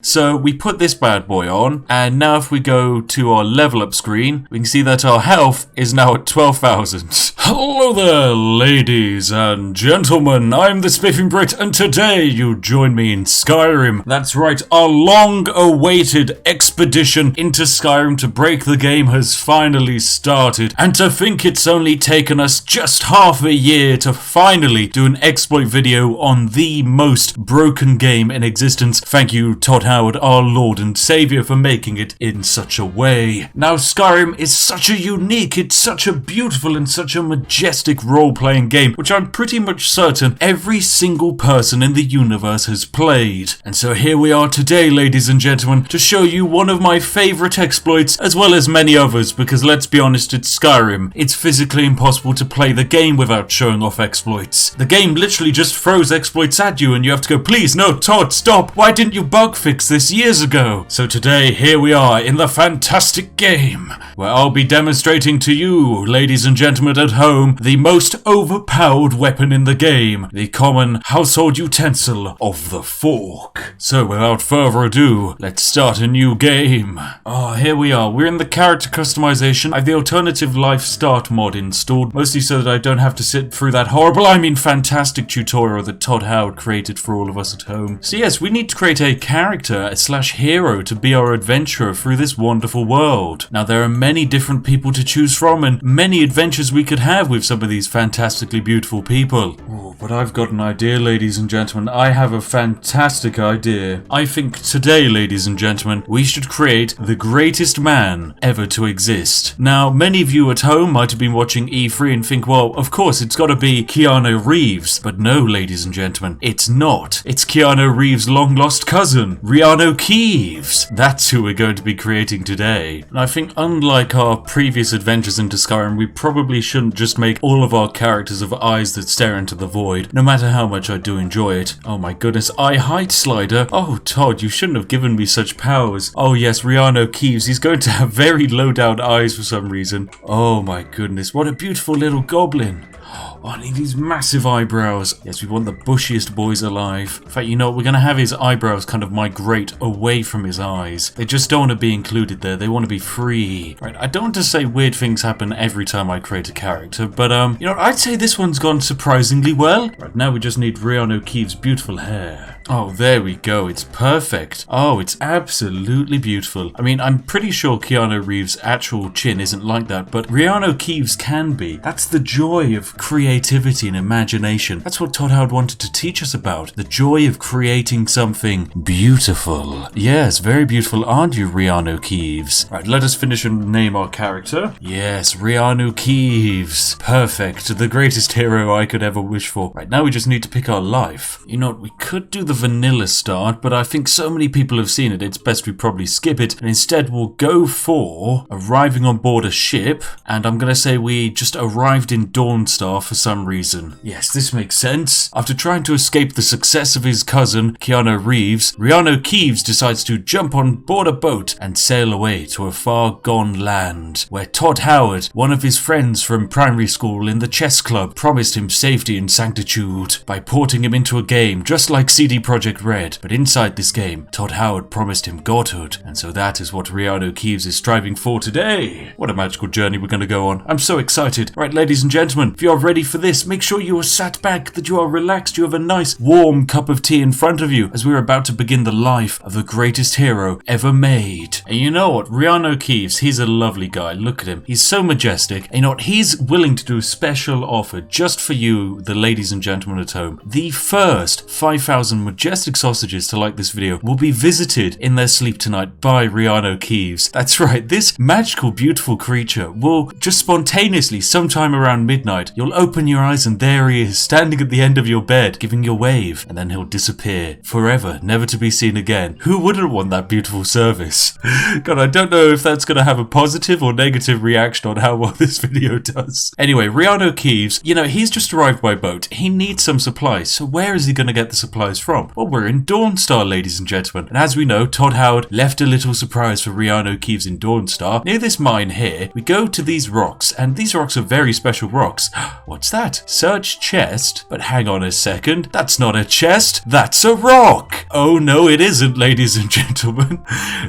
So we put this bad boy on, and now if we go to our level up screen, we can see that our health is now at 12,000. Hello there, ladies and gentlemen, I'm the Spiffing Brit, and today you join me in Skyrim. That's right, our long-awaited expedition into Skyrim to break the game has finally started, and to think it's only taken us just half a year to finally do an exploit video on the most broken game in existence. Thank you, Todd Howard, our Lord and Saviour, for making it in such a way. Now, Skyrim is such a unique, it's such a beautiful and such a majestic role-playing game, which I'm pretty much certain every single person in the universe has played. And so here we are today, ladies and gentlemen, to show you one of my favourite exploits, as well as many others, because let's be honest, it's Skyrim. It's physically impossible to play the game without showing off exploits. The game literally just throws exploits at you and you have to go, please, no, Todd, stop, why didn't you bug fix this years ago? So today, here we are in the fantastic game, where I'll be demonstrating to you, ladies and gentlemen at home, the most overpowered weapon in the game, the common household utensil of the fork. So without further ado, let's start a new game. Oh, here we are. We're in the character customization. I have the alternative life start mod installed, mostly so that I don't have to sit through that horrible, fantastic tutorial that Todd Howard created for all of us at home. So yes, we need to create a character / hero to be our adventurer through this wonderful world. Now, there are many different people to choose from and many adventures we could have with some of these fantastically beautiful people. Oh, but I've got an idea, ladies and gentlemen. I have a fantastic idea. I think today, ladies and gentlemen, we should create the greatest man ever to exist. Now, many of you at home might have been watching E3 and think, well, of course, it's got to be Keanu Reeves. But no, ladies and gentlemen, it's not. It's Keanu Reeves' long-lost cousin, Riano Kives. That's who we're going to be creating today. And I think unlike our previous adventures into Skyrim, we probably shouldn't just make all of our characters of eyes that stare into the void, no matter how much I do enjoy it. Oh my goodness, eye height slider. Oh, Todd, you shouldn't have given me such powers. Oh yes, Riano Kives, he's going to have very low down eyes for some reason. Oh my goodness, what a beautiful little goblin. Oh, I need these massive eyebrows. Yes, we want the bushiest boys alive. In fact, you know what? We're going to have his eyebrows kind of migrate away from his eyes. They just don't want to be included there. They want to be free. Right, I don't want to say weird things happen every time I create a character, but, you know, I'd say this one's gone surprisingly well. Right, now we just need Riano Kives' beautiful hair. Oh, there we go. It's perfect. Oh, it's absolutely beautiful. I mean, I'm pretty sure Keanu Reeves' actual chin isn't like that, but Riano Kives can be. That's the joy of creativity and imagination. That's what Todd Howard wanted to teach us about. The joy of creating something beautiful. Yes, very beautiful, aren't you, Riano Kives? Right, let us finish and name our character. Yes, Riano Kives. Perfect. The greatest hero I could ever wish for. Right, now we just need to pick our life. You know what, we could do the vanilla start, but I think so many people have seen it, it's best we probably skip it, and instead we'll go for arriving on board a ship, and I'm gonna say we just arrived in Dawnstar for some reason. Yes, this makes sense. After trying to escape the success of his cousin, Keanu Reeves, Riano Kives decides to jump on board a boat and sail away to a far-gone land, where Todd Howard, one of his friends from primary school in the chess club, promised him safety and sanctitude by porting him into a game just like CD Projekt Red, but inside this game, Todd Howard promised him godhood, and so that is what Riano Kives is striving for today. What a magical journey we're going to go on. I'm so excited. Right, ladies and gentlemen, if you're ready for this, make sure you are sat back, that you are relaxed, you have a nice warm cup of tea in front of you, as we're about to begin the life of the greatest hero ever made. And you know what? Riano Kives, he's a lovely guy. Look at him. He's so majestic. And you know what? He's willing to do a special offer just for you, the ladies and gentlemen at home. The first 5,000 majestic sausages to like this video will be visited in their sleep tonight by Riano Kives. That's right, this magical, beautiful creature will just spontaneously, sometime around midnight, you'll open your eyes and there he is, standing at the end of your bed, giving you a wave, and then he'll disappear forever, never to be seen again. Who wouldn't want that beautiful service? God, I don't know if that's going to have a positive or negative reaction on how well this video does. Anyway, Riano Kives, you know, he's just arrived by boat. He needs some supplies, so where is he going to get the supplies from? from? Well, we're in Dawnstar, ladies and gentlemen. And as we know, Todd Howard left a little surprise for Riano, Kives in Dawnstar. Near this mine here, we go to these rocks, and these rocks are very special rocks. What's that? Search chest? But hang on a second. That's not a chest. That's a rock. Oh no, it isn't, ladies and gentlemen.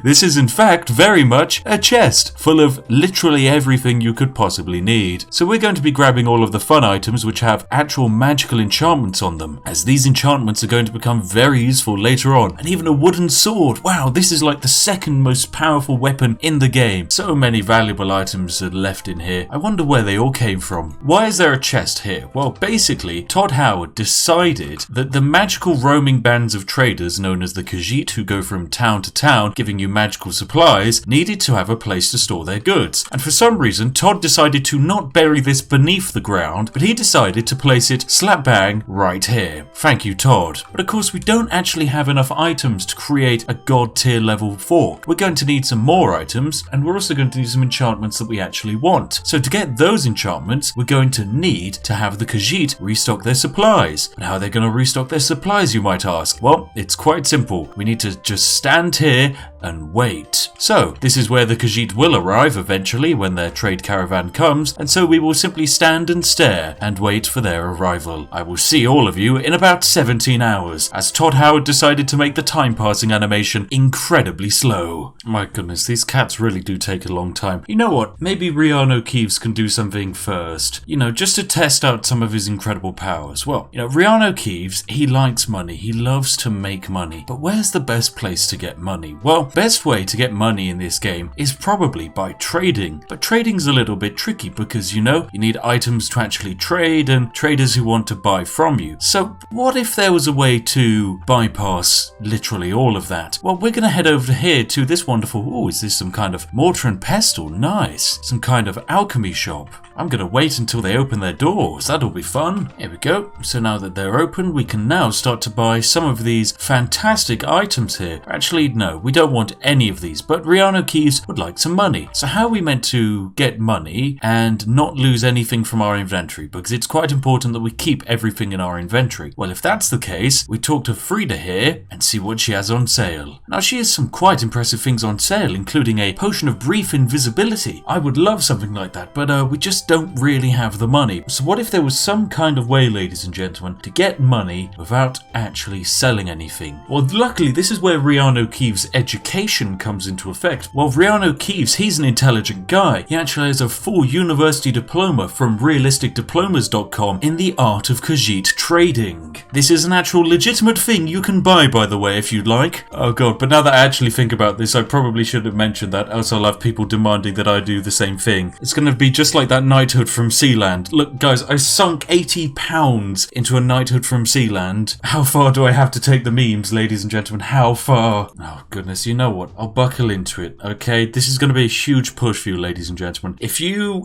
This is in fact very much a chest full of literally everything you could possibly need. So we're going to be grabbing all of the fun items which have actual magical enchantments on them, as these enchantments are going to become very useful later on. And even a wooden sword. Wow, this is like the second most powerful weapon in the game. So many valuable items are left in here. I wonder where they all came from. Why is there a chest here? Well, basically, Todd Howard decided that the magical roaming bands of traders known as the Khajiit, who go from town to town giving you magical supplies, needed to have a place to store their goods. And for some reason, Todd decided to not bury this beneath the ground, but he decided to place it slap bang right here. Thank you, Todd. But of course, we don't actually have enough items to create a god tier level fork. We're going to need some more items, and we're also going to need some enchantments that we actually want. So to get those enchantments, we're going to need to have the Khajiit restock their supplies. And how are they going to restock their supplies, you might ask? Well, it's quite simple. We need to just stand here and wait. So this is where the Khajiit will arrive eventually when their trade caravan comes, and so we will simply stand and stare and wait for their arrival. I will see all of you in about 17 hours, as Todd Howard decided to make the time passing animation incredibly slow. My goodness, these cats really do take a long time. You know what? Maybe Riano Kives can do something first. You know, just to test out some of his incredible powers. Well, you know, Riano Kives, he likes money. He loves to make money. But where's the best place to get money? Well, best way to get money in this game is probably by trading. But trading's a little bit tricky because, you know, you need items to actually trade and traders who want to buy from you. So what if there was a way to bypass literally all of that? Well, we're going to head over here to this wonderful, is this some kind of mortar and pestle? Nice. Some kind of alchemy shop. I'm going to wait until they open their doors. That'll be fun. Here we go. So now that they're open, we can now start to buy some of these fantastic items here. Actually, no, we don't want any of these, but Riano Kives would like some money. So how are we meant to get money and not lose anything from our inventory? Because it's quite important that we keep everything in our inventory. Well, if that's the case, we talk to Frida here and see what she has on sale. Now, she has some quite impressive things on sale, including a potion of brief invisibility. I would love something like that, but we just don't really have the money. So what if there was some kind of way, ladies and gentlemen, to get money without actually selling anything? Well, luckily, this is where Riano Kives' education comes into effect. Well, Riano Kives, he's an intelligent guy. He actually has a full university diploma from realisticdiplomas.com in the art of Khajiit trading. This is an actual legitimate thing you can buy, by the way, if you'd like. Oh god, but now that I actually think about this, I probably should have mentioned that, else I'll have people demanding that I do the same thing. It's going to be just like that knighthood from Sealand. Look, guys, I sunk £80 into a knighthood from Sealand. How far do I have to take the memes, ladies and gentlemen? How far? Oh, goodness, you know what? I'll buckle into it, okay? This is going to be a huge push for you, ladies and gentlemen. If you...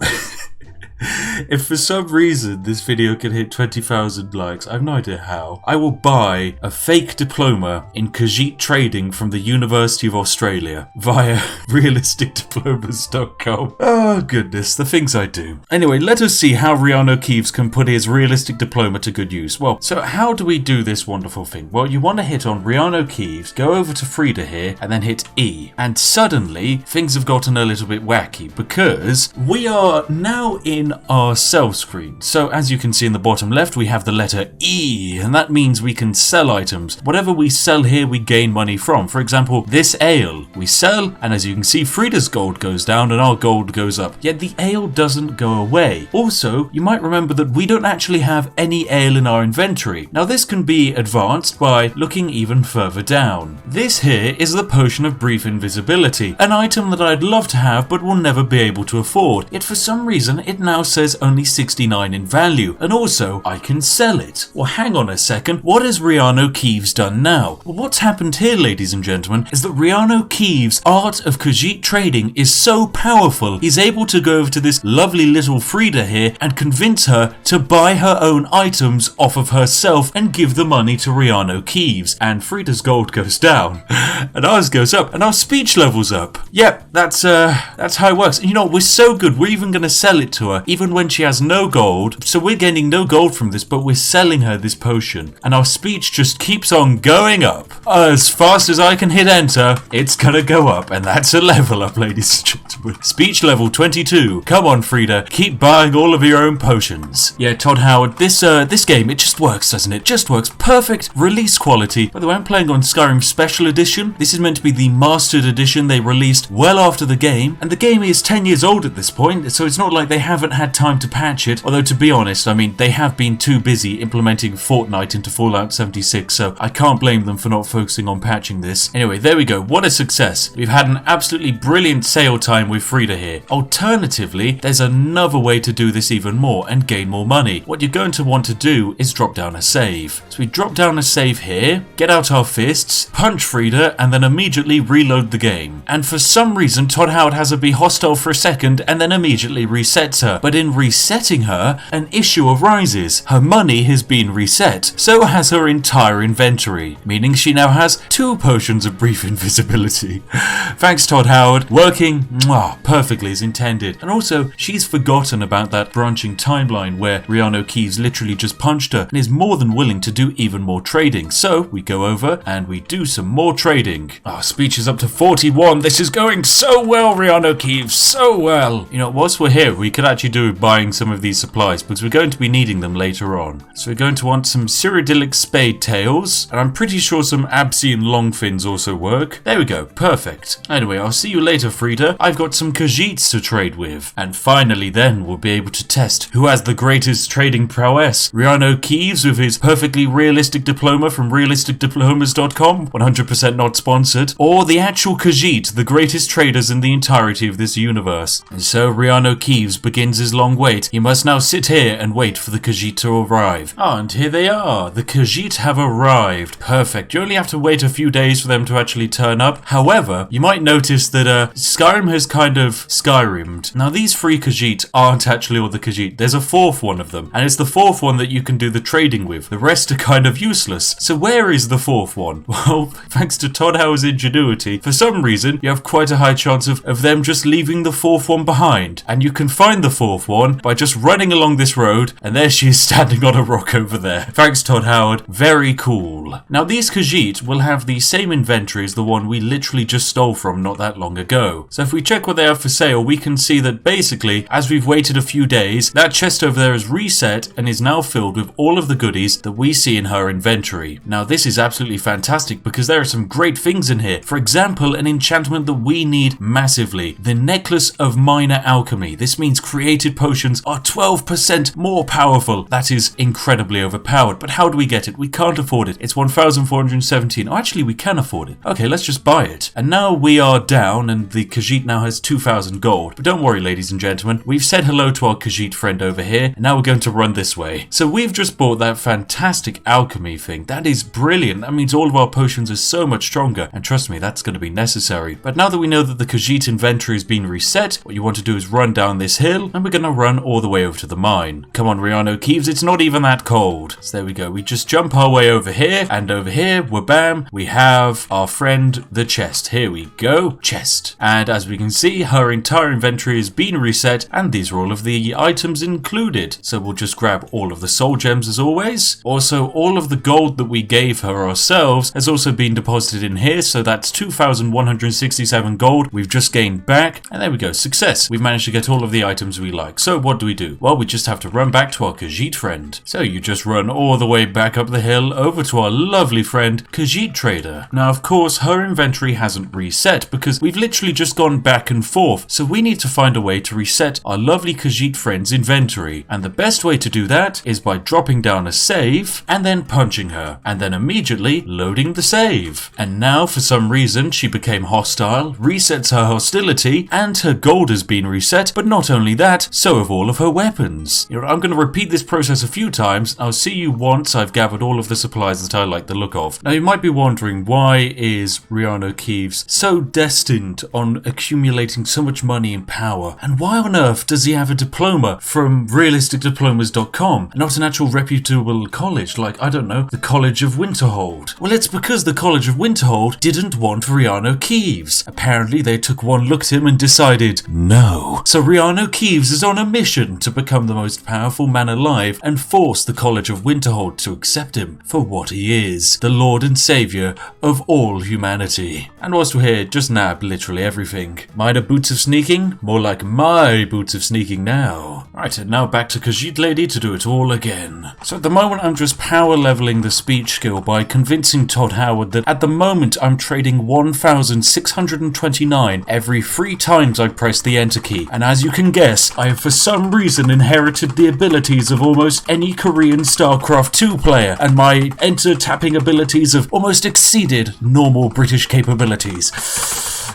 If for some reason this video can hit 20,000 likes, I have no idea how, I will buy a fake diploma in Khajiit trading from the University of Australia via realisticdiplomas.com. Oh goodness, the things I do. Anyway, let us see how Riano Kives can put his realistic diploma to good use. Well, so how do we do this wonderful thing? Well, you want to hit on Riano Kives, go over to Frida here, and then hit E. And suddenly, things have gotten a little bit wacky because we are now in our sell screen. So as you can see in the bottom left, we have the letter E, and that means we can sell items. Whatever we sell here, we gain money from. For example, this ale, we sell, and as you can see, Frida's gold goes down and our gold goes up. Yet the ale doesn't go away. Also, you might remember that we don't actually have any ale in our inventory. Now this can be advanced by looking even further down. This here is the potion of brief invisibility, an item that I'd love to have but will never be able to afford. Yet for some reason, it now says only 69 in value, and also I can sell it. Well, hang on a second, what has Riano Kives done now? Well, what's happened here, ladies and gentlemen, is that Riano Kives' art of Khajiit trading is so powerful, he's able to go over to this lovely little Frida here and convince her to buy her own items off of herself and give the money to Riano Kives. And Frida's gold goes down, and ours goes up, and our speech levels up. Yep, that's how it works. And you know, we're so good, we're even going to sell it to her even when she has no gold. So we're gaining no gold from this, but we're selling her this potion. And our speech just keeps on going up. As fast as I can hit enter, it's gonna go up. And that's a level up, ladies and gentlemen. Speech level 22. Come on, Frida. Keep buying all of your own potions. Yeah, Todd Howard, this game, it just works, doesn't it? Just works. Perfect release quality. By the way, I'm playing on Skyrim Special Edition. This is meant to be the Mastered Edition they released well after the game. And the game is 10 years old at this point, so it's not like they haven't had time to patch it. Although, to be honest, I mean, they have been too busy implementing Fortnite into Fallout 76, so I can't blame them for not focusing on patching this. Anyway, there we go. What a success. We've had an absolutely brilliant sale time with Frida here. Alternatively, there's another way to do this even more and gain more money. What you're going to want to do is drop down a save. So we drop down a save here, get out our fists, punch Frida, and then immediately reload the game. And for some reason, Todd Howard has her be hostile for a second and then immediately resets her. But in resetting her, an issue arises. Her money has been reset. So has her entire inventory, meaning she now has 2 potions of brief invisibility. Thanks, Todd Howard. Working perfectly as intended. And also, she's forgotten about that branching timeline where Riano Kives literally just punched her and is more than willing to do even more trading. So we go over and we do some more trading. Our speech is up to 41. This is going so well, Riano Kives, so well. You know, whilst we're here, we could actually do buying some of these supplies because we're going to be needing them later on. So we're going to want some Cyrodiilic spade tails, and I'm pretty sure some Absian longfins also work. There we go, perfect. Anyway, I'll see you later, Frida. I've got some Khajiits to trade with. And finally then, we'll be able to test who has the greatest trading prowess. Riano Kives with his perfectly realistic diploma from realisticdiplomas.com, 100% not sponsored, or the actual Khajiit, the greatest traders in the entirety of this universe. And so Riano Kives begins his long wait. He must now sit here and wait for the Khajiit to arrive. And here they are. The Khajiit have arrived. Perfect. You only have to wait a few days for them to actually turn up. However, you might notice that Skyrim has kind of Skyrimed. Now, these 3 Khajiit aren't actually all the Khajiit. There's a 4th one of them, and it's the 4th one that you can do the trading with. The rest are kind of useless. So where is the 4th one? Well, thanks to Todd Howard's ingenuity, for some reason, you have quite a high chance of them just leaving the 4th one behind. And you can find the 4th one by just running along this road, and there she is standing on a rock over there. Thanks, Todd Howard. Very cool. Now, these Khajiit will have the same inventory as the one we literally just stole from not that long ago. So if we check what they have for sale, we can see that basically, as we've waited a few days, that chest over there is reset and is now filled with all of the goodies that we see in her inventory. Now, this is absolutely fantastic because there are some great things in here. For example, an enchantment that we need massively. The Necklace of Minor Alchemy. This means created potions are 12% more powerful. That is incredibly overpowered. But how do we get it? We can't afford it. It's 1,417. Oh, actually, we can afford it. Okay, let's just buy it. And now we are down and the Khajiit now has 2,000 gold. But don't worry, ladies and gentlemen. We've said hello to our Khajiit friend over here. And now we're going to run this way. So we've just bought that fantastic alchemy thing. That is brilliant. That means all of our potions are so much stronger. And trust me, that's going to be necessary. But now that we know that the Khajiit inventory has been reset, what you want to do is run down this hill. And we're going to run all the way over to the mine. Come on, Riano Kives. It's not even that cold. So there we go. We just jump our way over here. And over here, wabam, we have our friend, the chest. Here we go. Chest. And as we can see, her entire inventory has been reset. And these are all of the items included. So we'll just grab all of the soul gems as always. Also, all of the gold that we gave her ourselves has also been deposited in here. So that's 2,167 gold we've just gained back. And there we go. Success. We've managed to get all of the items we like. So what do we do? Well, we just have to run back to our Khajiit friend. So you just run all the way back up the hill over to our lovely friend, Khajiit Trader. Now, of course, her inventory hasn't reset because we've literally just gone back and forth. So we need to find a way to reset our lovely Khajiit friend's inventory. And the best way to do that is by dropping down a save and then punching her. And then immediately loading the save. And now, for some reason, she became hostile, resets her hostility, and her gold has been reset. But not only that, so have all of her weapons. You know, I'm going to repeat this process a few times. I'll see you once I've gathered all of the supplies that I like the look of. Now, you might be wondering, why is Riano Kives so destined on accumulating so much money and power? And why on earth does he have a diploma from realisticdiplomas.com and not an actual reputable college like, I don't know, the College of Winterhold? Well, it's because the College of Winterhold didn't want Riano Kives. Apparently, they took one look at him and decided, no. So Riano Kives is on a mission to become the most powerful man alive and force the College of Winterhold to accept him for what he is, the Lord and Saviour of all humanity. And whilst we're here, just nab literally everything. Minor boots of sneaking? More like my boots of sneaking now. Right, and now back to Khajiit Lady to do it all again. So at the moment I'm just power leveling the speech skill by convincing Todd Howard that at the moment I'm trading 1,629 every 3 times I press the enter key. And as you can guess, I have for some reason inherited the abilities of almost any Korean StarCraft 2 player, and my enter tapping abilities have almost exceeded normal British capabilities.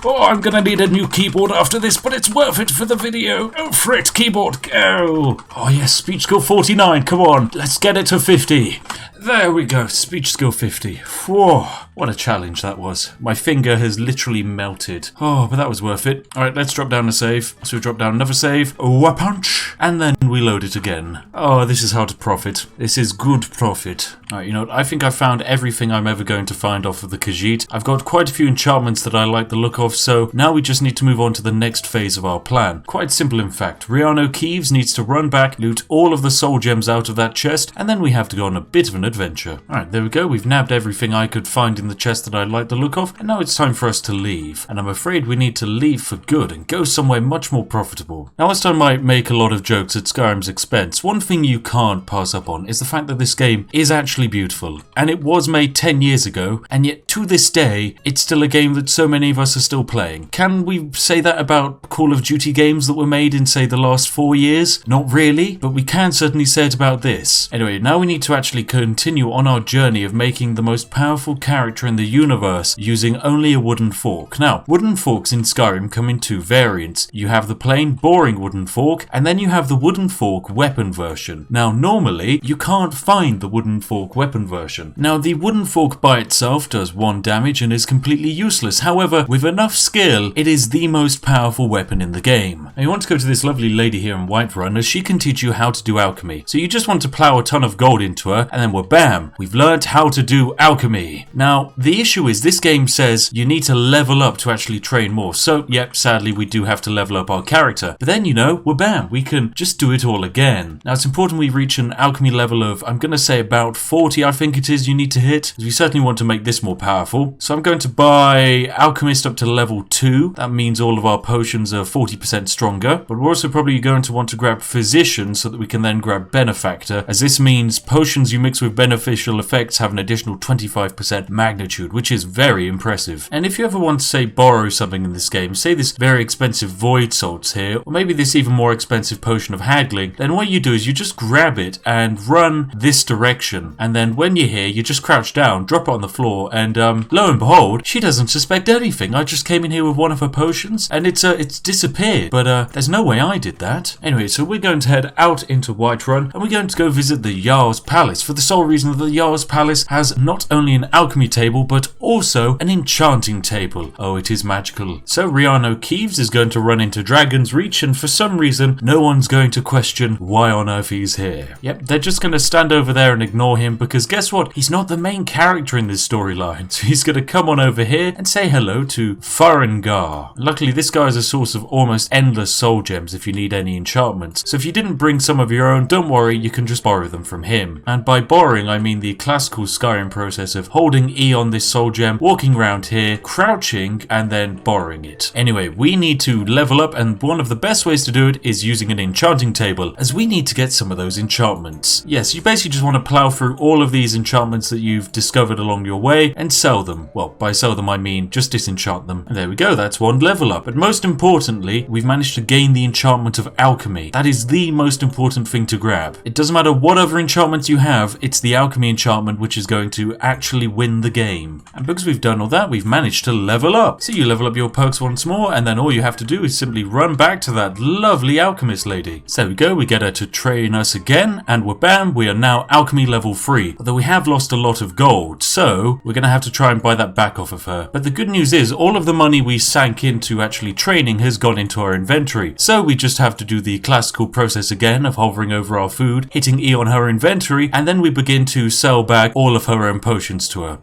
Oh, I'm gonna need a new keyboard after this, but it's worth it for the video. Go for it, keyboard, go! Oh yes, speech skill 49, come on, let's get it to 50. There we go, speech skill 50. Whoa, what a challenge that was. My finger has literally melted. Oh, but that was worth it. Alright, let's drop down a save. So we drop down another save, a punch, and then we load it again. Oh, this is how to profit. This is good profit. Alright, you know what, I think I've found everything I'm ever going to find off of the Khajiit. I've got quite a few enchantments that I like the look of, so now we just need to move on to the next phase of our plan. Quite simple in fact. Riano Kives needs to run back, loot all of the soul gems out of that chest, and then we have to go on a bit of an adventure. Alright, there we go. We've nabbed everything I could find in the chest that I like the look of, and now it's time for us to leave. And I'm afraid we need to leave for good and go somewhere much more profitable. Now, whilst I might make a lot of jokes at Skyrim's expense, one thing you can't pass up on is the fact that this game is actually beautiful. And it was made 10 years ago, and yet to this day, it's still a game that so many of us are still playing. Can we say that about Call of Duty games that were made in, say, the last 4 years? Not really, but we can certainly say it about this. Anyway, now we need to actually continue on our journey of making the most powerful character in the universe using only a wooden fork. Now, wooden forks in Skyrim come in 2 variants. You have the plain, boring wooden fork, and then you have the wooden fork weapon version. Now, normally, you can't find the wooden fork weapon version. Now, the wooden fork by itself does 1 damage and is completely useless. However, with enough skill, it is the most powerful weapon in the game. Now, you want to go to this lovely lady here in Whiterun as she can teach you how to do alchemy. So you just want to plow a ton of gold into her, and then bam, we've learned how to do alchemy. Now, the issue is this game says you need to level up to actually train more. So, yep, sadly, we do have to level up our character. But then, you know, bam, we can just do it all again. Now, it's important we reach an alchemy level of, I'm going to say about 40, I think it is, you need to hit. We certainly want to make this more powerful. So I'm going to buy Alchemist up to level 2. That means all of our potions are 40% stronger. But we're also probably going to want to grab Physician so that we can then grab Benefactor, as this means potions you mix with beneficial effects have an additional 25% magnitude, which is very impressive. And if you ever want to, say, borrow something in this game, say this very expensive Void Salts here, or maybe this even more expensive potion of Haggling, then what you do is you just grab it and run this direction. And then when you're here, you just crouch down, drop it on the floor, and lo and behold, she doesn't suspect anything. I just came in here with one of her potions, and it's disappeared. But there's no way I did that. Anyway, so we're going to head out into Whiterun, and we're going to go visit the Jarl's Palace, for the sole reason that the Jarl's Palace has not only an alchemy table, but also an enchanting table. Oh, it is magical. So Riano Kives is going to run into Dragon's Reach, and for some reason, no one's going to question why on earth he's here. Yep, they're just going to stand over there and ignore him, because guess what? He's not the main character in this storyline. So he's going to come on over here and say hello to Farengar. Luckily, this guy is a source of almost endless soul gems if you need any enchantments. So if you didn't bring some of your own, don't worry, you can just borrow them from him. And by borrowing, I mean the classical Skyrim process of holding E on this soul gem, walking around here, crouching, and then borrowing it. Anyway, we need to level up, and one of the best ways to do it is using an enchanting table, as we need to get some of those enchantments. Yes, you basically just want to plow through all of these enchantments that you've discovered along your way and sell them. Well, by sell them I mean just disenchant them. And there we go, that's 1 level up. But most importantly, we've managed to gain the enchantment of alchemy. That is the most important thing to grab. It doesn't matter what other enchantments you have, it's the alchemy enchantment which is going to actually win the game. And because we've done all that, we've managed to level up. So you level up your perks once more, and then all you have to do is simply run back to that lovely alchemist lady. So there we go, we get her to train us again, and bam, we are now alchemy level 3. Although we have lost a lot of gold, so we're going to have to try and buy that back off of her. But the good news is, all of the money we sank into actually training has gone into our inventory. So we just have to do the classical process again of hovering over our food, hitting E on her inventory, and then we begin begin to sell back all of her own potions to her.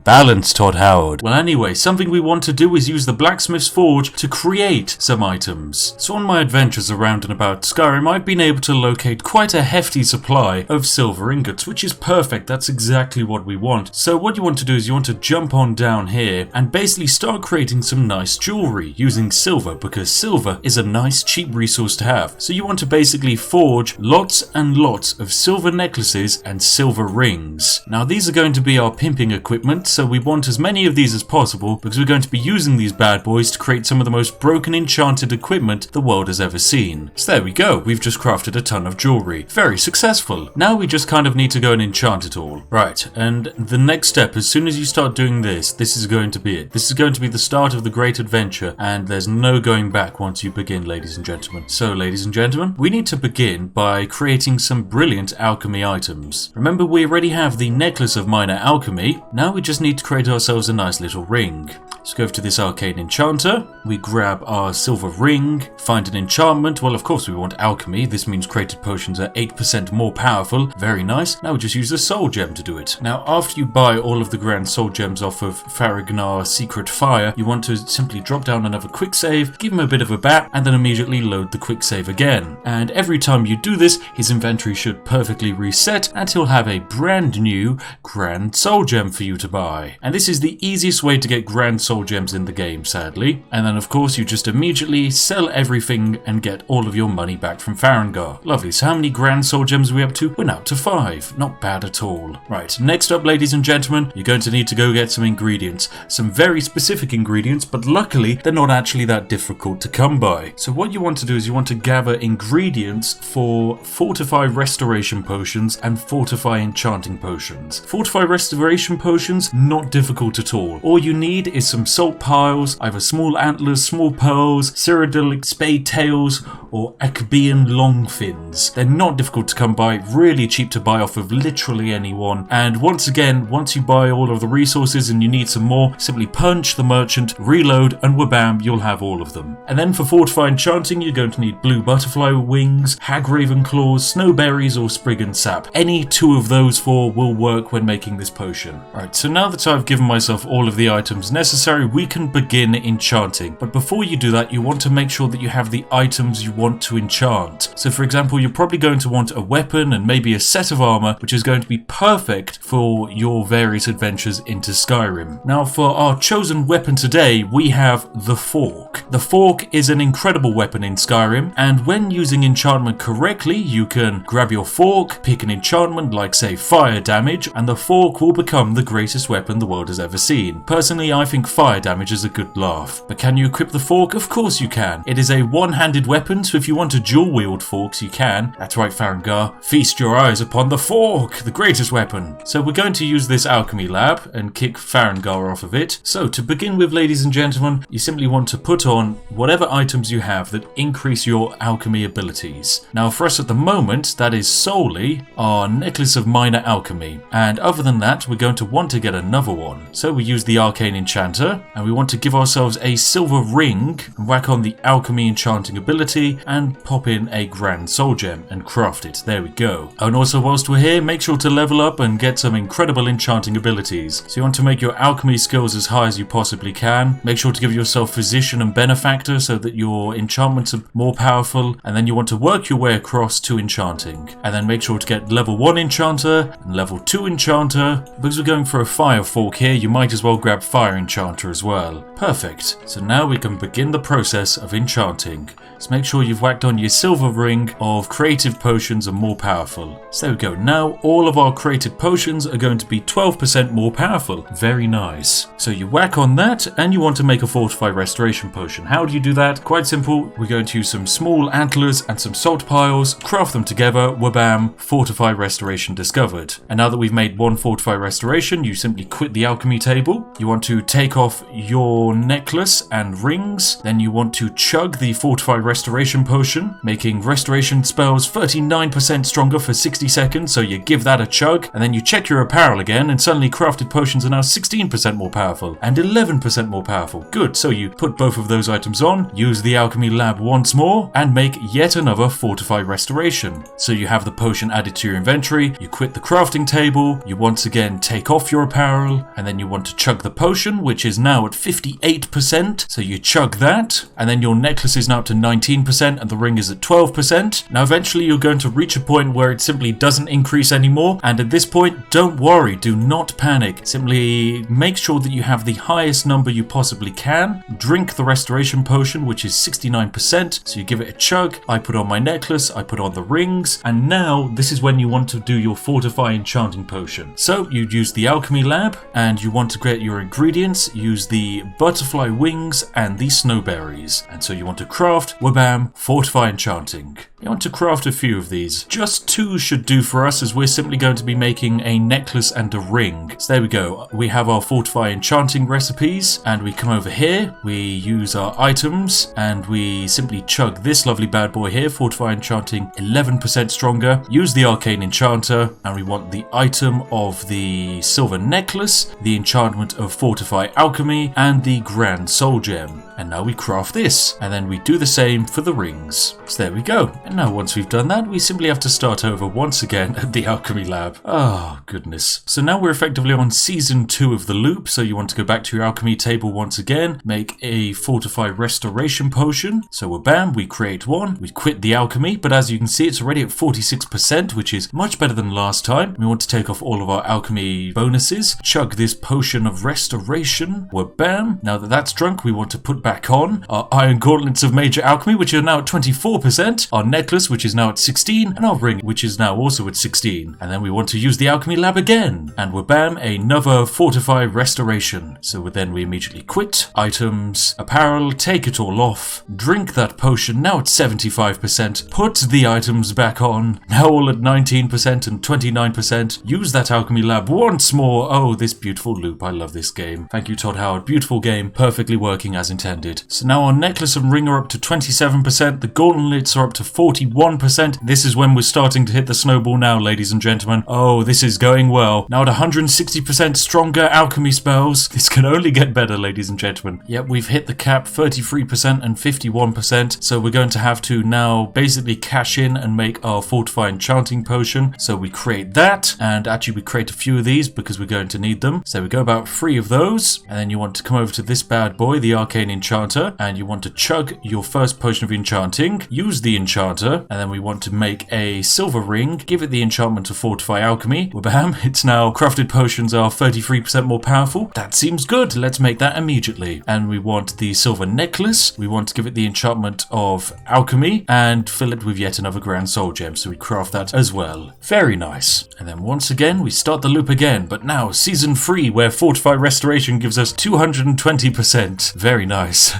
Balance, Todd Howard. Well, anyway, something we want to do is use the blacksmith's forge to create some items. So on my adventures around and about Skyrim, I've been able to locate quite a hefty supply of silver ingots, which is perfect. That's exactly what we want. So what you want to do is you want to jump on down here and basically start creating some nice jewelry using silver, because silver is a nice cheap resource to have. So you want to basically forge lots and lots of silver necklaces and silver rings. Now these are going to be our pimping equipment, so we want as many of these as possible because we're going to be using these bad boys to create some of the most broken enchanted equipment the world has ever seen. So there we go, we've just crafted a ton of jewelry. Very successful. Now we just kind of need to go and enchant it all. Right, and the next step, as soon as you start doing this is going to be it. This is going to be the start of the great adventure, and there's no going back once you begin, ladies and gentlemen. So, ladies and gentlemen, we need to begin by creating some brilliant alchemy items. Remember, we already have the necklace of minor alchemy. Now we just need to create ourselves a nice little ring. Let's go over to this arcane enchanter. We grab our silver ring, find an enchantment. Well, of course we want alchemy. This means created potions are 8% more powerful. Very nice. Now we just use the soul gem to do it. Now, after you buy all of the grand soul gems off of Farragnar's secret fire, you want to simply drop down another quick save, give him a bit of a bat, and then immediately load the quick save again. And every time you do this, his inventory should perfectly reset, and he'll have a brand new grand soul gem for you to buy. And this is the easiest way to get grand soul gems in the game, sadly. And then of course you just immediately sell everything and get all of your money back from Farangar. Lovely. So how many grand soul gems are we up to? We're now up to 5. Not bad at all. Right, next up, ladies and gentlemen, you're going to need to go get some ingredients. Some very specific ingredients, but luckily they're not actually that difficult to come by. So what you want to do is you want to gather ingredients for Fortify Restoration Potions and Fortify Enchanting Potions. Fortify Restoration Potions, not difficult at all. All you need is some salt piles, either small antlers, small pearls, cyrodiilic spade tails, or Acabean long fins. They're not difficult to come by, really cheap to buy off of literally anyone. And once again, once you buy all of the resources and you need some more, simply punch the merchant, reload, and whabam, you'll have all of them. And then for Fortify Enchanting, you're going to need blue butterfly wings, hagraven claws, snowberries, or spriggan sap. Any 2 of those 4 will work when making this potion. Alright, so now that I've given myself all of the items necessary, we can begin enchanting. But before you do that, you want to make sure that you have the items you want to enchant. So for example, you're probably going to want a weapon and maybe a set of armor, which is going to be perfect for your various adventures into Skyrim. Now for our chosen weapon today, we have the fork. The fork is an incredible weapon in Skyrim, and when using enchantment correctly, you can grab your fork, pick an enchantment like say fire damage, and the fork will become the greatest weapon the world has ever seen. Personally, I think fire damage is a good laugh. But can you equip the fork? Of course you can. It is a one-handed weapon, so if you want to dual-wield forks, you can. That's right, Farangar. Feast your eyes upon the fork, the greatest weapon. So we're going to use this alchemy lab and kick Farangar off of it. So to begin with, ladies and gentlemen, you simply want to put on whatever items you have that increase your alchemy abilities. Now for us at the moment, that is solely our necklace of minor alchemy. And other than that, we're going to want to get another one. So we use the arcane enchanter, and we want to give ourselves a silver ring, and whack on the alchemy enchanting ability, and pop in a grand soul gem and craft it. There we go. And also whilst we're here, make sure to level up and get some incredible enchanting abilities. So you want to make your alchemy skills as high as you possibly can. Make sure to give yourself physician and benefactor so that your enchantments are more powerful, and then you want to work your way across to enchanting. And then make sure to get level 1 enchanter and level 2 enchanter. Because we're going for a fire fork here, you might as well grab fire enchanter as well. Perfect. So now we can begin the process of enchanting. So make sure you've whacked on your silver ring of creative potions and more powerful. So there we go. Now all of our created potions are going to be 12% more powerful. Very nice. So you whack on that and you want to make a Fortify Restoration Potion. How do you do that? Quite simple. We're going to use some small antlers and some salt piles, craft them together, whabam, Fortify Restoration discovered. And now that we've made 1 Fortify Restoration, you simply quit the alchemy table. You want to take off your necklace and rings. Then you want to chug the Fortify Restoration restoration potion, making restoration spells 39% stronger for 60 seconds, so you give that a chug, and then you check your apparel again, and suddenly crafted potions are now 16% more powerful, and 11% more powerful. Good, so you put both of those items on, use the alchemy lab once more, and make yet another fortify restoration. So you have the potion added to your inventory, you quit the crafting table, you once again take off your apparel, and then you want to chug the potion, which is now at 58%, so you chug that, and then your necklace is now up to 19%, and the ring is at 12%. Now eventually you're going to reach a point where it simply doesn't increase anymore, and at this point, don't worry, do not panic. Simply make sure that you have the highest number you possibly can, drink the restoration potion, which is 69%, so you give it a chug. I put on my necklace, I put on the rings, and now this is when you want to do your fortify enchanting potion. So you use the alchemy lab, and you want to get your ingredients, use the butterfly wings and the snowberries. And so you want to craft, wabam, fortify enchanting. You want to craft a few of these. Just 2 should do for us, as we're simply going to be making a necklace and a ring. So there we go. We have our fortify enchanting recipes, and we come over here, we use our items, and we simply chug this lovely bad boy here, fortify enchanting 11% stronger. Use the arcane enchanter, and we want the item of the silver necklace, the enchantment of fortify alchemy, and the grand soul gem. And now we craft this, and then we do the same for the rings. So there we go. And now once we've done that, we simply have to start over once again at the alchemy lab. Oh, goodness. So now we're effectively on season 2 of the loop, so you want to go back to your alchemy table once again, make a fortify restoration potion. So bam, we create one, we quit the alchemy, but as you can see, it's already at 46%, which is much better than last time. We want to take off all of our alchemy bonuses, chug this potion of restoration, bam. Now that that's drunk, we want to put back on our iron gauntlets of major alchemy, which are now at 24%, our necklace, which is now at 16, and our ring, which is now also at 16. And then we want to use the alchemy lab again, and bam, another fortify restoration. So then we immediately quit, items, apparel, take it all off, drink that potion, now at 75%, put the items back on, now all at 19% and 29%, use that alchemy lab once more. Oh, this beautiful loop, I love this game. Thank you, Todd Howard, beautiful game, perfectly working as intended. So now our necklace and ring are up to 27%, the gauntlets are up to 41%. This is when we're starting to hit the snowball now, ladies and gentlemen. Oh, this is going well. Now at 160% stronger alchemy spells. This can only get better, ladies and gentlemen. Yep, we've hit the cap, 33% and 51%. So we're going to have to now basically cash in and make our fortify enchanting potion. So we create that, and actually we create a few of these because we're going to need them. So we go about 3 of those, and then you want to come over to this bad boy, the arcane enchanter, and you want to chug your first potion of enchanting, use the enchanter, and then we want to make a silver ring, give it the enchantment of fortify alchemy. Bam, it's now crafted potions are 33% more powerful. That seems good. Let's make that immediately. And we want the silver necklace. We want to give it the enchantment of alchemy and fill it with yet another grand soul gem. So we craft that as well. Very nice. And then once again, we start the loop again, but now season 3, where fortify restoration gives us 220%. Very nice.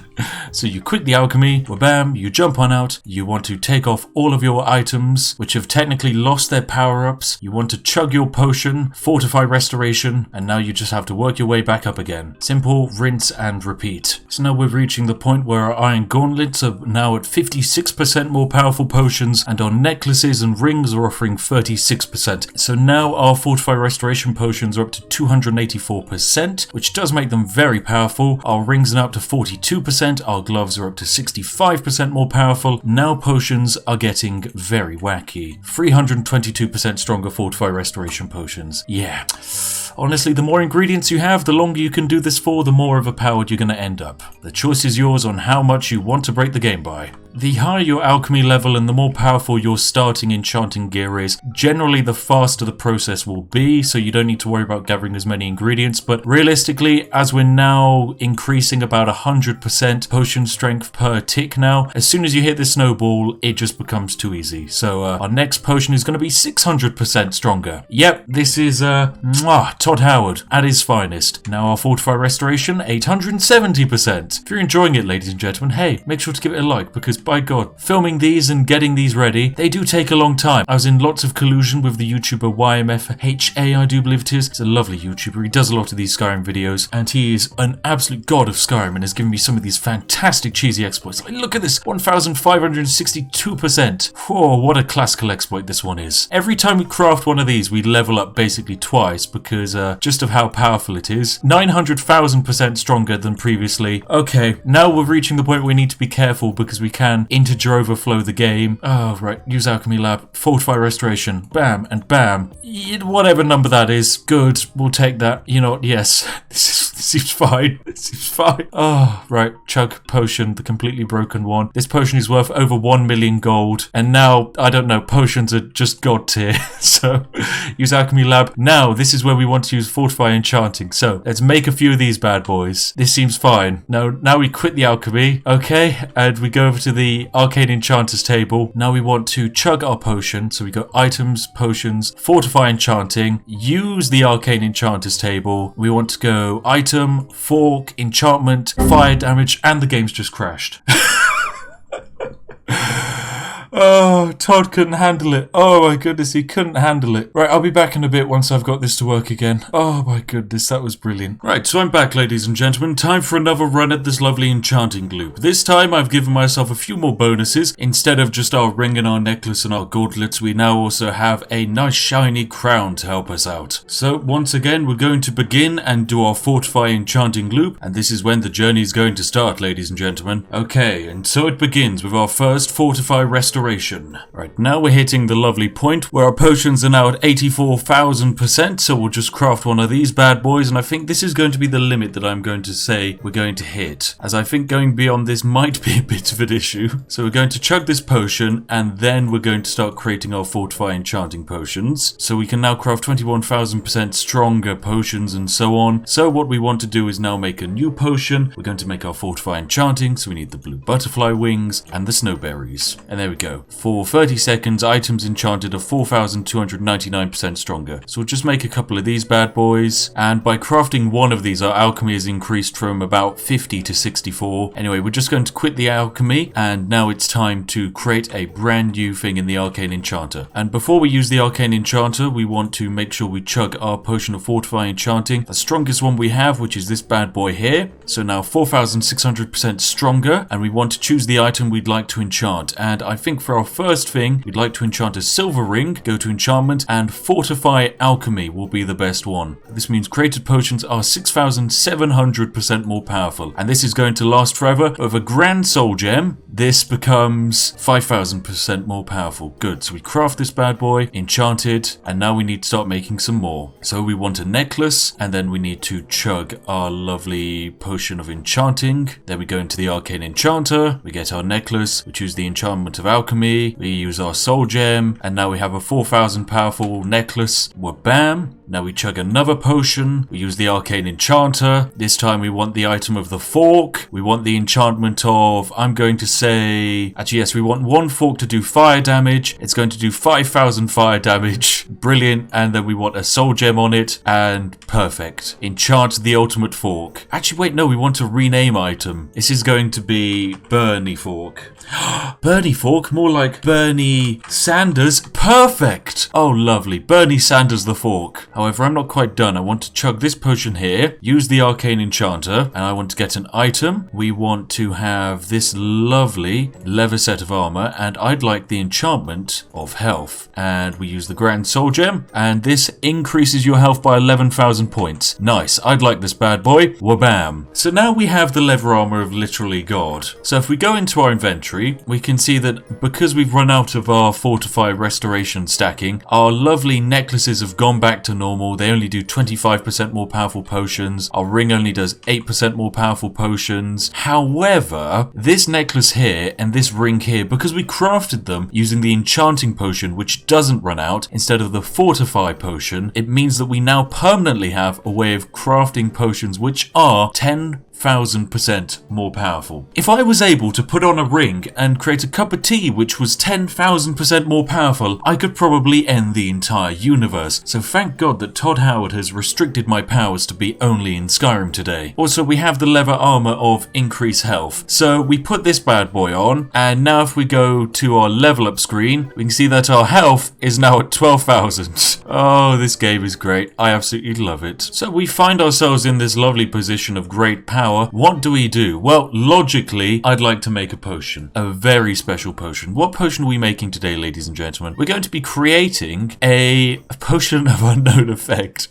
So you quit the alchemy, bam, you jump on out, you want to take off all of your items, which have technically lost their power-ups, you want to chug your potion, fortify restoration, and now you just have to work your way back up again. Simple, rinse and repeat. So now we're reaching the point where our iron gauntlets are now at 56% more powerful potions, and our necklaces and rings are offering 36%. So now our fortify restoration potions are up to 284%, which does make them very powerful. Our rings are now up to 42%, our gloves are up to 65% more powerful. Now potions are getting very wacky. 322% stronger fortify restoration potions. Yeah. Honestly, the more ingredients you have, the longer you can do this for, the more overpowered you're going to end up. The choice is yours on how much you want to break the game by. The higher your alchemy level and the more powerful your starting enchanting gear is, generally the faster the process will be, so you don't need to worry about gathering as many ingredients. But realistically, as we're now increasing about 100% potion strength per tick now, as soon as you hit the snowball, it just becomes too easy. So our next potion is going to be 600% stronger. Yep, this is top Todd Howard at his finest. Now our Fortify Restoration, 870%. If you're enjoying it, ladies and gentlemen, hey, make sure to give it a like, because by God, filming these and getting these ready, they do take a long time. I was in lots of collusion with the YouTuber YMFHA, I do believe it is. He's a lovely YouTuber. He does a lot of these Skyrim videos, and he is an absolute god of Skyrim and has given me some of these fantastic cheesy exploits. Like, look at this, 1,562%. Whoa, what a classical exploit this one is. Every time we craft one of these, we level up basically twice because just of how powerful it is. 900,000% stronger than previously. Okay, now we're reaching the point where we need to be careful because we can integer overflow the game. Oh, right, use Alchemy Lab, Fortify Restoration, bam, and bam. Whatever number that is, good, we'll take that. You know what, yes, this seems fine. This seems fine. Oh, right, chug potion, the completely broken one. This potion is worth over 1 million gold, and now, I don't know, potions are just god tier, so use Alchemy Lab. Now, this is where we want to use Fortify Enchanting, so let's make a few of these bad boys. This seems fine. Now we quit the alchemy, okay, and we go over to the Arcane Enchanters table. Now we want to chug our potion, so we go Items, Potions, Fortify Enchanting, use the Arcane Enchanters table. We want to go Item, Fork, Enchantment, Fire Damage, and the game's just crashed. Oh, Todd couldn't handle it. Oh my goodness, he couldn't handle it. Right, I'll be back in a bit once I've got this to work again. Oh my goodness, that was brilliant. Right, so I'm back, ladies and gentlemen. Time for another run at this lovely enchanting loop. This time I've given myself a few more bonuses. Instead of just our ring and our necklace and our gauntlets, we now also have a nice shiny crown to help us out. So once again, we're going to begin and do our Fortify Enchanting loop, and this is when the journey is going to start, ladies and gentlemen. Okay, and so it begins with our first Fortify Restoration. Right, now we're hitting the lovely point where our potions are now at 84,000%, so we'll just craft one of these bad boys, and I think this is going to be the limit that I'm going to say we're going to hit, as I think going beyond this might be a bit of an issue. So we're going to chug this potion, and then we're going to start creating our Fortify Enchanting potions, so we can now craft 21,000% stronger potions and so on. So what we want to do is now make a new potion. We're going to make our Fortify Enchanting, so we need the blue butterfly wings and the snowberries, and there we go. For 30 seconds, items enchanted are 4,299% stronger. So we'll just make a couple of these bad boys, and by crafting one of these, our alchemy is increased from about 50 to 64. Anyway, we're just going to quit the alchemy, and now it's time to create a brand new thing in the Arcane Enchanter. And before we use the Arcane Enchanter, we want to make sure we chug our potion of Fortify Enchanting, the strongest one we have, which is this bad boy here. So now 4,600% stronger, and we want to choose the item we'd like to enchant. And I think for our first thing, we'd like to enchant a silver ring, go to enchantment, and Fortify Alchemy will be the best one. This means created potions are 6,700% more powerful, and this is going to last forever. With a Grand Soul Gem, this becomes 5,000% more powerful. Good, so we craft this bad boy, enchant it, and now we need to start making some more. So we want a necklace, and then we need to chug our lovely potion of enchanting. Then we go into the Arcane Enchanter, we get our necklace, we choose the enchantment of alchemy, we use our soul gem, and now we have a 4,000 powerful necklace. Bam! Now we chug another potion, we use the Arcane Enchanter. This time we want the item of the fork, we want the enchantment of, I'm going to say, actually yes, we want one fork to do fire damage. It's going to do 5,000 fire damage. Brilliant. And then we want a soul gem on it, and perfect. Enchant the ultimate fork. Actually wait, no, we want a rename item. This is going to be Bernie Fork. Bernie Fork? More like Bernie Sanders. Perfect! Oh, lovely. Bernie Sanders the fork. However, I'm not quite done. I want to chug this potion here, use the Arcane Enchanter, and I want to get an item. We want to have this lovely leather set of armor, and I'd like the enchantment of health. And we use the Grand Soul Gem, and this increases your health by 11,000 points. Nice. I'd like this bad boy. Wabam. So now we have the leather armor of literally God. So if we go into our inventory, we can see that because we've run out of our Fortify Restoration stacking, our lovely necklaces have gone back to normal. They only do 25% more powerful potions. Our ring only does 8% more powerful potions. However, this necklace here and this ring here, because we crafted them using the enchanting potion, which doesn't run out, instead of the Fortify potion, it means that we now permanently have a way of crafting potions which are 10 10,000% more powerful. If I was able to put on a ring and create a cup of tea which was 10,000% more powerful, I could probably end the entire universe. So thank God that Todd Howard has restricted my powers to be only in Skyrim today. Also, we have the leather armor of increased health. So we put this bad boy on, and now if we go to our level up screen, we can see that our health is now at 12,000. Oh, this game is great. I absolutely love it. So we find ourselves in this lovely position of great power. What do we do? Well, logically, I'd like to make a potion. A very special potion. What potion are we making today, ladies and gentlemen? We're going to be creating a potion of unknown effect.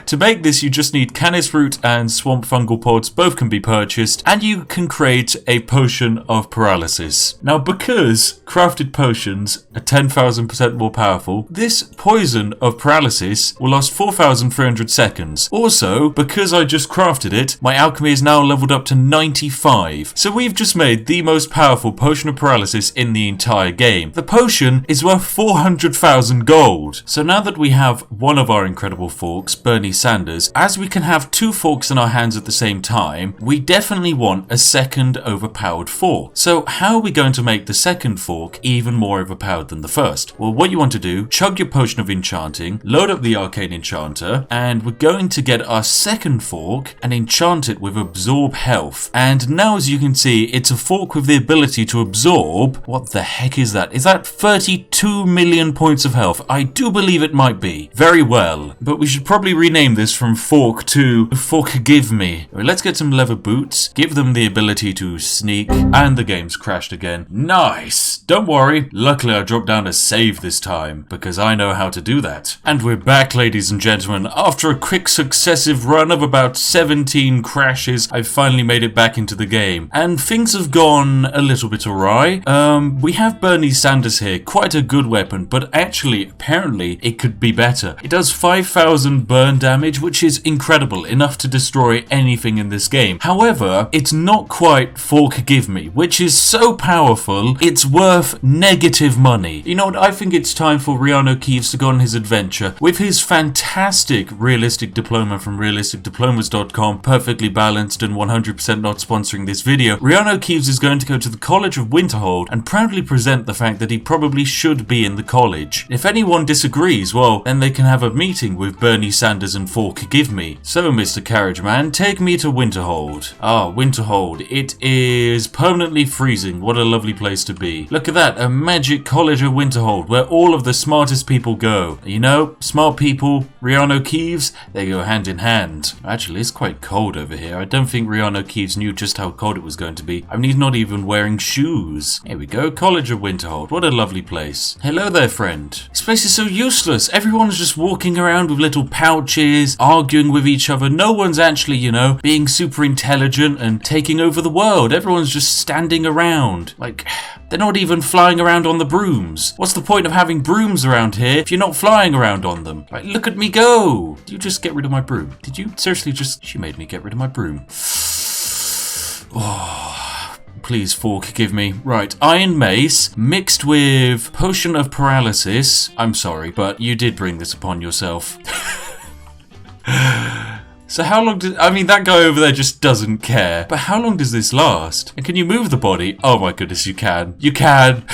To make this, you just need canis root and swamp fungal pods. Both can be purchased, and you can create a potion of paralysis. Now, because crafted potions are 10,000% more powerful, this poison of paralysis will last 4,300 seconds. Also, because I just crafted it, my alchemy is now leveled up to 95. So we've just made the most powerful potion of paralysis in the entire game. The potion is worth 400,000 gold. So now that we have one of our incredible forks, Bernie Sanders, as we can have two forks in our hands at the same time, we definitely want a second overpowered fork. So how are we going to make the second fork even more overpowered than the first? Well, what you want to do, chug your potion of enchanting, load up the arcane enchanter, and we're going to get our second fork and enchant it with absorb health. And now, as you can see, it's a fork with the ability to absorb, what the heck is that? Is that 32 million points of health? I do believe it might be. Very well. But we should probably rename this from fork to fork give me. Let's get some leather boots, give them the ability to sneak, and the game's crashed again. Nice! Don't worry, luckily I dropped down a save this time, because I know how to do that. And we're back, ladies and gentlemen. After a quick successive run of about 17 crashes, I've finally made it back into the game. And things have gone a little bit awry. We have Bernie Sanders here, quite a good weapon, but actually, apparently, it could be better. It does 5,000 burn damage, which is incredible, enough to destroy anything in this game. However, it's not quite fork give me, which is so powerful, it's worth negative money. You know what, I think it's time for Riano Kives to go on his adventure. With his fantastic realistic diploma from realisticdiplomas.com, perfectly balanced and 100% not sponsoring this video, Riano Kives is going to go to the College of Winterhold and proudly present the fact that he probably should be in the college. If anyone disagrees, well, then they can have a meeting with Bernie Sanders and Fork Give Me. So, Mr. Carriage Man, take me to Winterhold. Ah, Winterhold. It is permanently freezing. What a lovely place to be. Look at that, a magic college of Winterhold where all of the smartest people go. You know, smart people, Riano Kives, they go hand in hand. Actually, it's quite cold over here. I don't think Riano Kives knew just how cold it was going to be. I mean, he's not even wearing shoes. Here we go, College of Winterhold. What a lovely place. Hello there, friend. This place is so useless. Everyone's just walking around with little pouches, arguing with each other. No one's actually, you know, being super intelligent and taking over the world. Everyone's just standing around. Like, they're not even flying around on the brooms. What's the point of having brooms around here if you're not flying around on them? Like, look at me go. Did you just get rid of my broom? Did you seriously just... She made me get rid of my broom. Oh, please, Fork, give me. Right, Iron Mace mixed with Potion of Paralysis. I'm sorry, but you did bring this upon yourself. So how long did... I mean, that guy over there just doesn't care. But how long does this last? And can you move the body? Oh my goodness, you can. You can.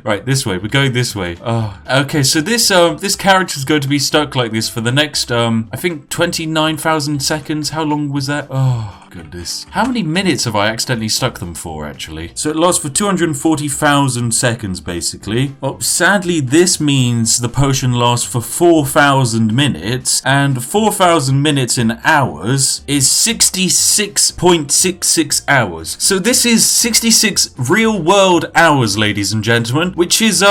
Right, this way. We're going this way. Oh, okay. So this character is going to be stuck like this for the next I think 29,000 seconds. How long was that? Oh goodness. How many minutes have I accidentally stuck them for, actually? So it lasts for 240,000 seconds, basically. Well, sadly, this means the potion lasts for 4,000 minutes, and 4,000 minutes in hours is 66.66 hours. So this is 66 real-world hours, ladies and gentlemen, which is,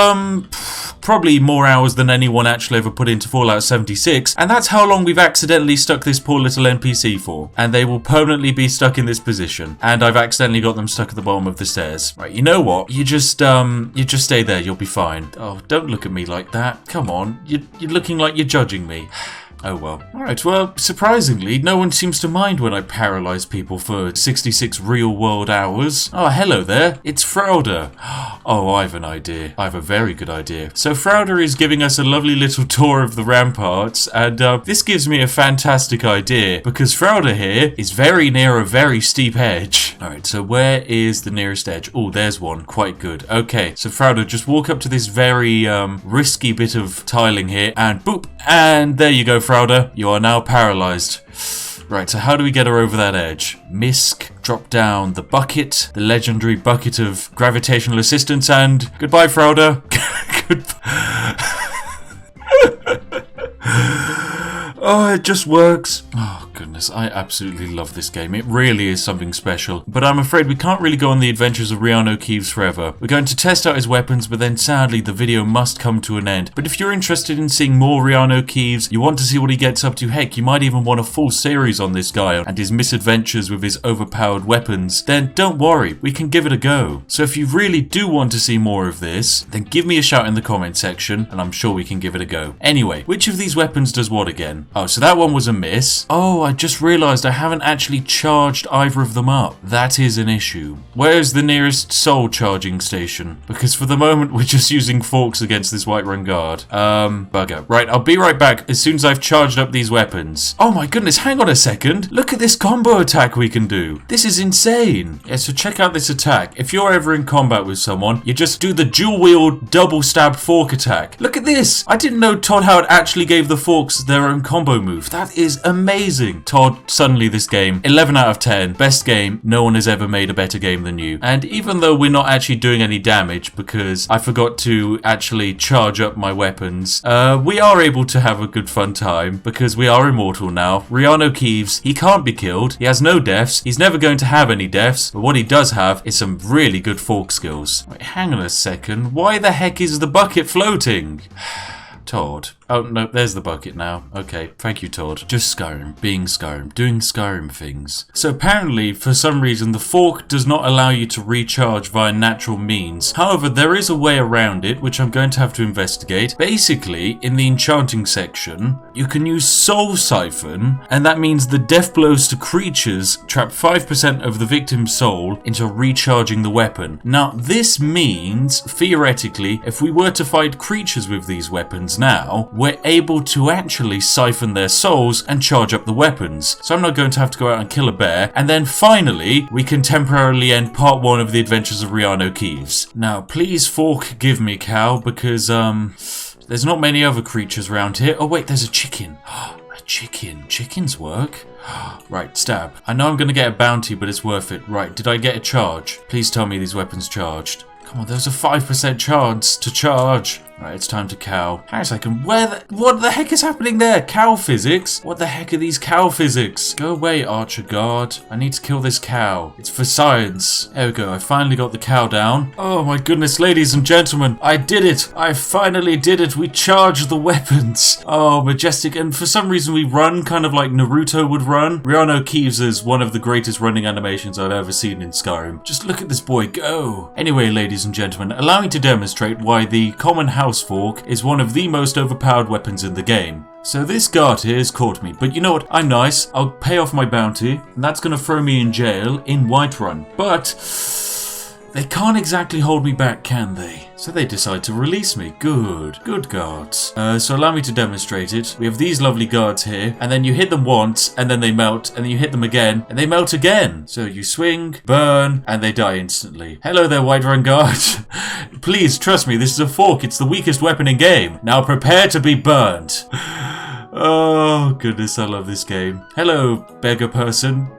probably more hours than anyone actually ever put into Fallout 76, and that's how long we've accidentally stuck this poor little NPC for. And they will permanently be stuck in this position, and I've accidentally got them stuck at the bottom of the stairs. Right, you know what? You just stay there, you'll be fine. Oh, don't look at me like that. Come on, you're looking like you're judging me. Oh well. Alright, well, surprisingly, no one seems to mind when I paralyze people for 66 real-world hours. Oh, hello there. It's Frauda. Oh, I have an idea. I have a very good idea. So Frauda is giving us a lovely little tour of the ramparts, and this gives me a fantastic idea, because Frauda here is very near a very steep edge. Alright, so where is the nearest edge? Oh, there's one. Quite good. Okay, so Frauda, just walk up to this very risky bit of tiling here, and boop, and there you go, Frauda. You are now paralyzed. Right, so how do we get her over that edge? Misk, drop down the bucket, the legendary bucket of gravitational assistance, and goodbye, Frauda. Oh, it just works. Oh, goodness. I absolutely love this game. It really is something special. But I'm afraid we can't really go on the adventures of Riano Kives forever. We're going to test out his weapons, but then sadly the video must come to an end. But if you're interested in seeing more Riano Kives, you want to see what he gets up to, heck, you might even want a full series on this guy and his misadventures with his overpowered weapons, then don't worry, we can give it a go. So if you really do want to see more of this, then give me a shout in the comment section, and I'm sure we can give it a go. Anyway, which of these weapons does what again? Oh, so that one was a miss. Oh, I just realized I haven't actually charged either of them up. That is an issue. Where's the nearest soul charging station? Because for the moment, we're just using forks against this Whiterun guard. Bugger. Right, I'll be right back as soon as I've charged up these weapons. Oh my goodness, hang on a second. Look at this combo attack we can do. This is insane. Yeah, so check out this attack. If you're ever in combat with someone, you just do the dual wield double stab fork attack. Look at this. I didn't know Todd Howard actually gave the forks their own combo move. That is amazing. Todd, suddenly this game, 11 out of 10, best game. No one has ever made a better game than you. And even though we're not actually doing any damage because I forgot to actually charge up my weapons, we are able to have a good fun time because we are immortal now. Riano Kives, he can't be killed. He has no deaths. He's never going to have any deaths. But what he does have is some really good fork skills. Wait, hang on a second. Why the heck is the bucket floating? Todd. Oh, no, there's the bucket now. Okay, thank you, Todd. Just Skyrim, being Skyrim, doing Skyrim things. So apparently, for some reason, the fork does not allow you to recharge via natural means. However, there is a way around it, which I'm going to have to investigate. Basically, in the enchanting section, you can use Soul Siphon, and that means the death blows to creatures trap 5% of the victim's soul into recharging the weapon. Now, this means, theoretically, if we were to fight creatures with these weapons now, we're able to actually siphon their souls and charge up the weapons. So I'm not going to have to go out and kill a bear. And then finally, we can temporarily end part 1 of the adventures of Riano Kives. Now, please fork give me, cow, because, there's not many other creatures around here. Oh wait, there's a chicken. A chicken. Chickens work. Right, stab. I know I'm going to get a bounty, but it's worth it. Right, did I get a charge? Please tell me these weapons charged. Come on, there's a 5% chance to charge. Right, it's time to cow. Hang on a second, what the heck is happening there? Cow physics? What the heck are these cow physics? Go away, Archer Guard. I need to kill this cow. It's for science. There we go, I finally got the cow down. Oh my goodness, ladies and gentlemen, I did it. I finally did it. We charged the weapons. Oh, majestic. And for some reason we run kind of like Naruto would run. Riano Kives is one of the greatest running animations I've ever seen in Skyrim. Just look at this boy go. Anyway, ladies and gentlemen, allow me to demonstrate why the common house fork is one of the most overpowered weapons in the game. So this guard here has caught me, but you know what? I'm nice. I'll pay off my bounty, and that's going to throw me in jail in Whiterun. But they can't exactly hold me back, can they? So they decide to release me. Good guards. So allow me to demonstrate it. We have these lovely guards here, and then you hit them once, and then they melt, and then you hit them again, and they melt again. So you swing, burn, and they die instantly. Hello there, Whiterun guard. Please, trust me, this is a fork. It's the weakest weapon in game. Now prepare to be burned. Oh, goodness, I love this game. Hello, beggar person.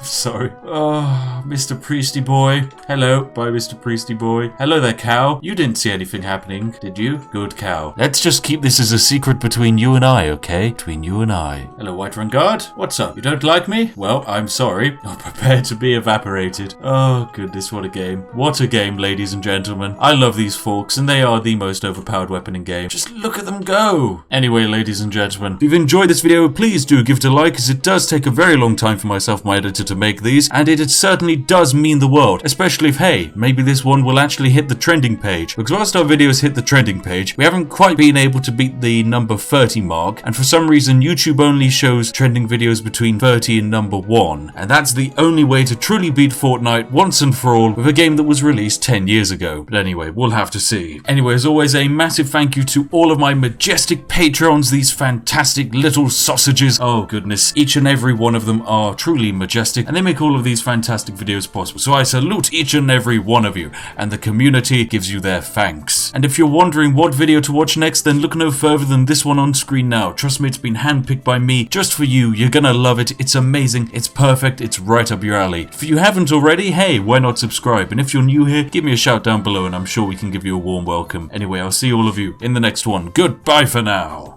Sorry. Oh, Mr. Priesty Boy. Hello. Bye, Mr. Priesty Boy. Hello there, cow. You didn't see anything happening, did you? Good cow. Let's just keep this as a secret between you and I, okay? Between you and I. Hello, Whiterun Guard. What's up? You don't like me? Well, I'm sorry. You're prepared to be evaporated. Oh, goodness, what a game. What a game, ladies and gentlemen. I love these forks, and they are the most overpowered weapon in game. Just look at them go. Anyway, ladies and gentlemen, if you've enjoyed this video, please do give it a like, as it does take a very long time for myself and my editor to make these, and it certainly does mean the world, especially if, hey, maybe this one will actually hit the trending page. Because whilst our videos hit the trending page, we haven't quite been able to beat the number 30 mark, and for some reason YouTube only shows trending videos between 30 and number 1, and that's the only way to truly beat Fortnite once and for all with a game that was released 10 years ago. But anyway, we'll have to see. Anyway, as always, a massive thank you to all of my majestic patrons, these fantastic little sausages. Oh goodness, each and every one of them are truly majestic, and they make all of these fantastic videos possible. So I salute each and every one of you, and the community gives you their thanks. And if you're wondering what video to watch next, then look no further than this one on screen now. Trust me, it's been handpicked by me just for you. You're gonna love it. It's amazing. It's perfect. It's right up your alley. If you haven't already, hey, why not subscribe? And if you're new here, give me a shout down below and I'm sure we can give you a warm welcome. Anyway, I'll see all of you in the next one. Goodbye for now.